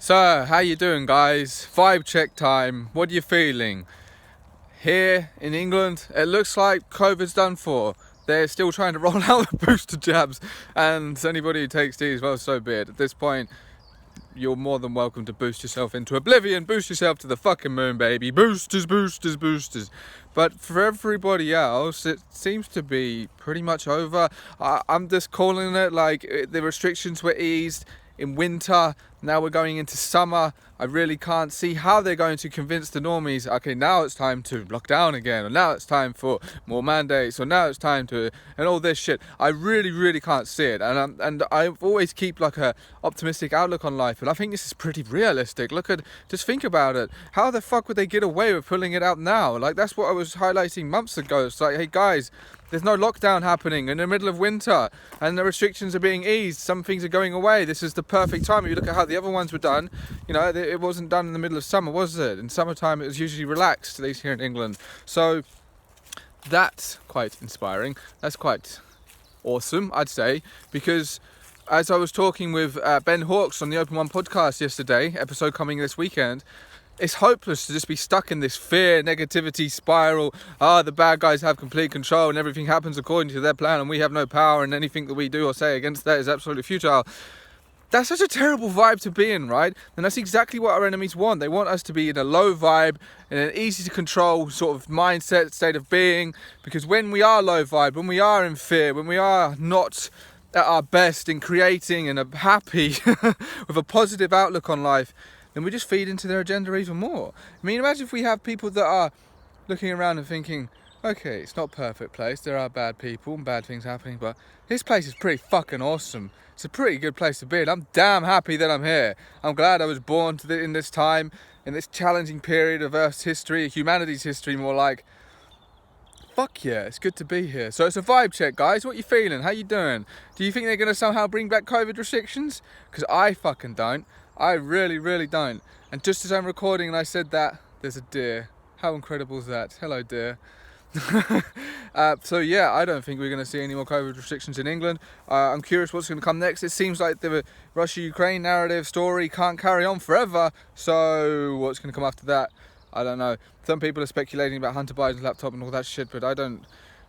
So, how you doing, guys? Vibe check time. What are you feeling? Here in England, it looks like COVID's done for. They're still trying to roll out the booster jabs, and anybody who takes these, well, so be it. At this point, you're more than welcome to boost yourself into oblivion. Boost yourself to the fucking moon, baby. Boosters, boosters, boosters. But for everybody else, it seems to be pretty much over. I'm just calling it like the restrictions were eased in winter. Now we're going into summer. I really can't see how they're going to convince the normies, okay, now it's time to lock down again, or now it's time for more mandates, or now it's time to, and all this shit. I really can't see it. And I always keep like a optimistic outlook on life, but I think this is pretty realistic. Just think about it. How the fuck would they get away with pulling it out now? Like, that's what I was highlighting months ago. It's like, hey guys, there's no lockdown happening in the middle of winter, and the restrictions are being eased. Some things are going away. This is the perfect time. If you look at how the other ones were done, you know, it wasn't done in the middle of summer, was it? In summertime, it was usually relaxed, at least here in England. So that's quite inspiring. That's quite awesome, I'd say, because as I was talking with Ben Hawkes on the Open1 podcast yesterday, episode coming this weekend, it's hopeless to just be stuck in this fear, negativity spiral. The bad guys have complete control and everything happens according to their plan and we have no power and anything that we do or say against that is absolutely futile. That's such a terrible vibe to be in, right? And that's exactly what our enemies want. They want us to be in a low vibe, in an easy to control sort of mindset, state of being. Because when we are low vibe, when we are in fear, when we are not at our best in creating and are happy with a positive outlook on life, then we just feed into their agenda even more. I mean, imagine if we have people that are looking around and thinking, okay, it's not a perfect place, there are bad people and bad things happening, but this place is pretty fucking awesome. It's a pretty good place to be, and I'm damn happy that I'm here. I'm glad I was born in this time, in this challenging period of Earth's history, humanity's history more like. Fuck yeah, it's good to be here. So it's a vibe check, guys. What you feeling? How you doing? Do you think they're going to somehow bring back COVID restrictions? Because I fucking don't. I really don't. And just as I'm recording and I said that, there's a deer. How incredible is that? Hello, deer. So yeah, I don't think we're going to see any more COVID restrictions in England. I'm curious what's going to come next. It seems like the Russia-Ukraine narrative story can't carry on forever. So what's going to come after that? I don't know. Some people are speculating about Hunter Biden's laptop and all that shit, but I don't.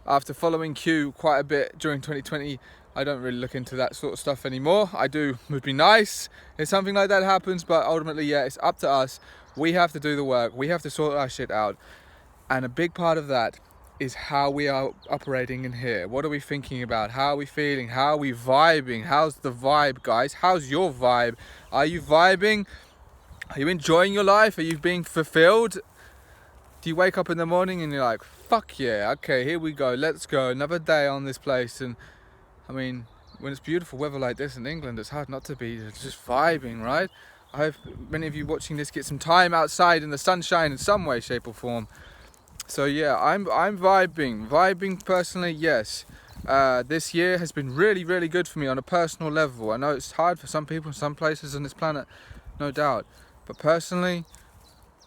After following Q quite a bit during 2020, I don't really look into that sort of stuff anymore. I do, would be nice if something like that happens, but ultimately, yeah, it's up to us. We have to do the work. We have to sort our shit out. And a big part of that is how we are operating in here. What are we thinking about? How are we feeling? How are we vibing? How's the vibe, guys? How's your vibe? Are you vibing? Are you enjoying your life? Are you being fulfilled? Do you wake up in the morning and you're like, fuck yeah, okay, here we go, let's go, another day on this place? And I mean, when it's beautiful weather like this in England, it's hard not to be just vibing, right? I hope many of you watching this get some time outside in the sunshine in some way, shape or form. So yeah, I'm vibing personally, yes. This year has been really good for me on a personal level. I know it's hard for some people in some places on this planet, no doubt. But personally,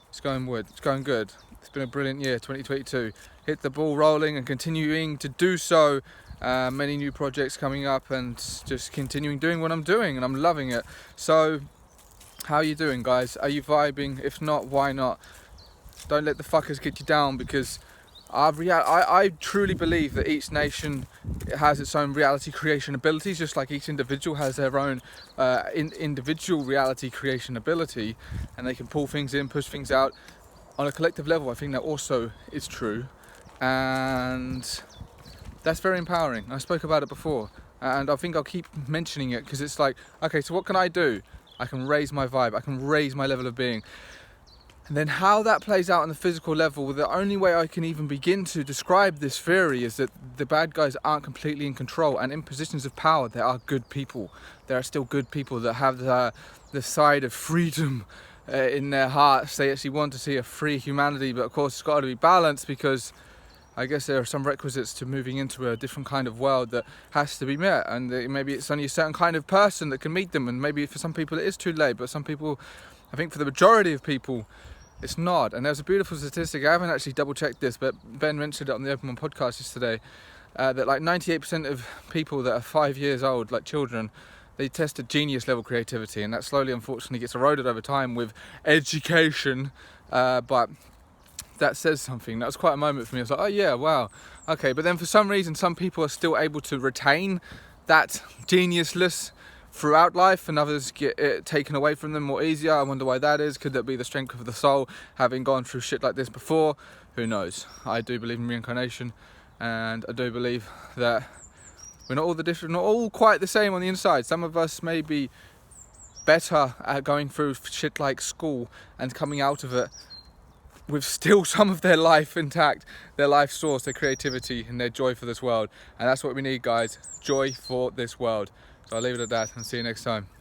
it's going good. It's been a brilliant year, 2022. Hit the ball rolling and continuing to do so. Many new projects coming up and just continuing doing what I'm doing, and I'm loving it. So, how are you doing, guys? Are you vibing? If not, why not? Don't let the fuckers get you down, because I truly believe that each nation has its own reality creation abilities, just like each individual has their own individual reality creation ability, and they can pull things in, push things out on a collective level. I think that also is true, and that's very empowering. I spoke about it before, and I think I'll keep mentioning it, because it's like, okay, so what can I do? I can raise my vibe, I can raise my level of being. And then how that plays out on the physical level, the only way I can even begin to describe this theory is that the bad guys aren't completely in control, and in positions of power there are good people. There are still good people that have the side of freedom in their hearts. They actually want to see a free humanity, but of course it's got to be balanced, because I guess there are some requisites to moving into a different kind of world that has to be met, and maybe it's only a certain kind of person that can meet them, and maybe for some people it is too late, but some people, I think for the majority of people, it's not. And there's a beautiful statistic, I haven't actually double checked this, but Ben mentioned it on the Open1 podcast yesterday, that like 98% of people that are 5 years old, like children, they tested genius level creativity, and that slowly unfortunately gets eroded over time with education, but that says something. That was quite a moment for me. I was like, oh yeah, wow, okay. But then for some reason, some people are still able to retain that geniusness throughout life, and others get it taken away from them more easier. I wonder why that is. Could that be the strength of the soul, having gone through shit like this before? Who knows? I do believe in reincarnation, and I do believe that we're not all quite the same on the inside. Some of us may be better at going through shit like school and coming out of it with still some of their life intact, their life source, their creativity and their joy for this world. And that's what we need, guys, joy for this world. So I'll leave it at that and see you next time.